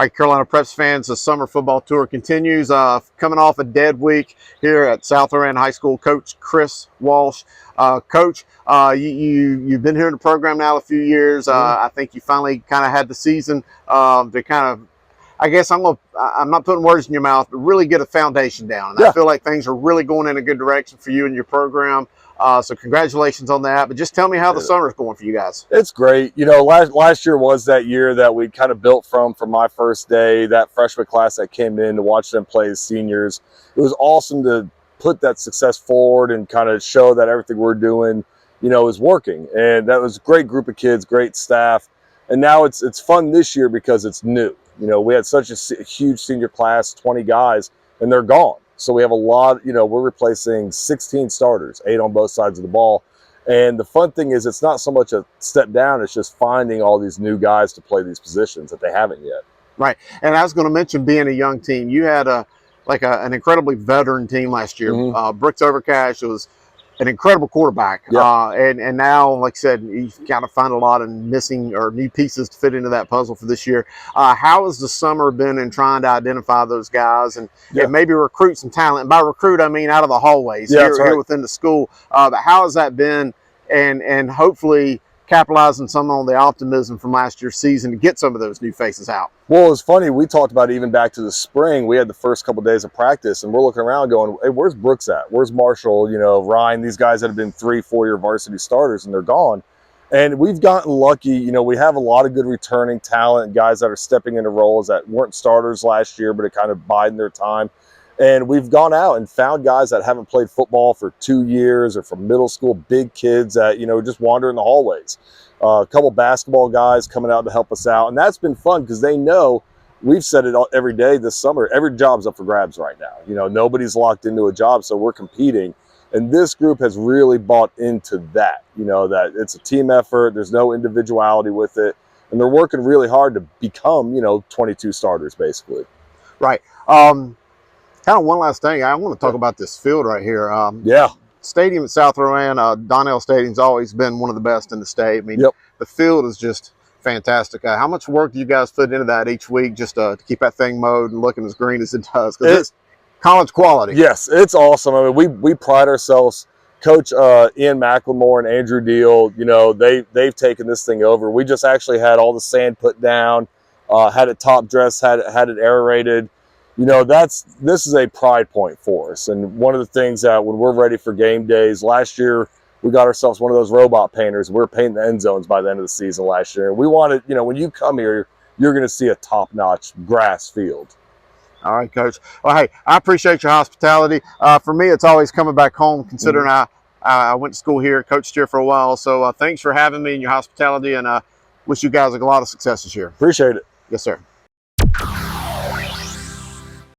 All right, Carolina Preps fans, the summer football tour continues. Coming off a dead week here at South Rowan High School, Coach Chris Walsh. Coach, you've been here in the program now a few years. I think you finally kind of had the season to kind of, I guess I'm not putting words in your mouth, but really get a foundation down. And I feel like things are really going in a good direction for you and your program. So congratulations on that. But just tell me how the summer's going for you guys. It's great. You know, last year was that year that we kind of built from my first day, that freshman class that came in to watch them play as seniors. It was awesome to put that success forward and kind of show that everything we're doing, you know, is working. And that was a great group of kids, great staff. And now it's fun this year because it's new. You know, we had such a huge senior class, 20 guys, and they're gone. So we have a lot, you know, we're replacing 16 starters, 8 on both sides of the ball. And the fun thing is it's not so much a step down, it's just finding all these new guys to play these positions that they haven't yet. Right. And I was going to mention being a young team. You had an incredibly veteran team last year. Brooks Overcash was an incredible quarterback. And now, like I said, you kind of find a lot of missing or new pieces to fit into that puzzle for this year. How has the summer been in trying to identify those guys and maybe recruit some talent? And by recruit, I mean out of the hallways here within the school. But how has that been? And hopefully capitalizing some on the optimism from last year's season to get some of those new faces out. Well, it's funny. We talked about it even back to the spring. We had the first couple of days of practice, and we're looking around going, hey, where's Brooks at? Where's Marshall? You know, Ryan, these guys that have been 3-4 year varsity starters, and they're gone. And we've gotten lucky. You know, we have a lot of good returning talent, guys that are stepping into roles that weren't starters last year, but are kind of biding their time. And we've gone out and found guys that haven't played football for 2 years or from middle school, big kids that, you know, just wander in the hallways. A couple basketball guys coming out to help us out. And that's been fun because they know, we've said it every day this summer, every job's up for grabs right now. You know, nobody's locked into a job, so we're competing. And this group has really bought into that, you know, that it's a team effort. There's no individuality with it. And they're working really hard to become, you know, 22 starters basically. Right. Kind of one last thing. I want to talk about this field right here. Stadium at South Rowan, Donnell Stadium's always been one of the best in the state. I mean, the field is just fantastic. How much work do you guys put into that each week just to keep that thing mowed and looking as green as it does? Because it's college quality. Yes, it's awesome. I mean, we pride ourselves. Coach Ian McLemore and Andrew Deal, you know, they've taken this thing over. We just actually had all the sand put down, had it top dressed, had it aerated. You know, this is a pride point for us. And one of the things that when we're ready for game days, last year we got ourselves one of those robot painters. We were painting the end zones by the end of the season last year. We wanted, you know, when you come here, you're going to see a top-notch grass field. All right, Coach. Well, hey, I appreciate your hospitality. For me, it's always coming back home, considering I went to school here, coached here for a while. So thanks for having me and your hospitality, and wish you guys a lot of success this year. Appreciate it. Yes, sir.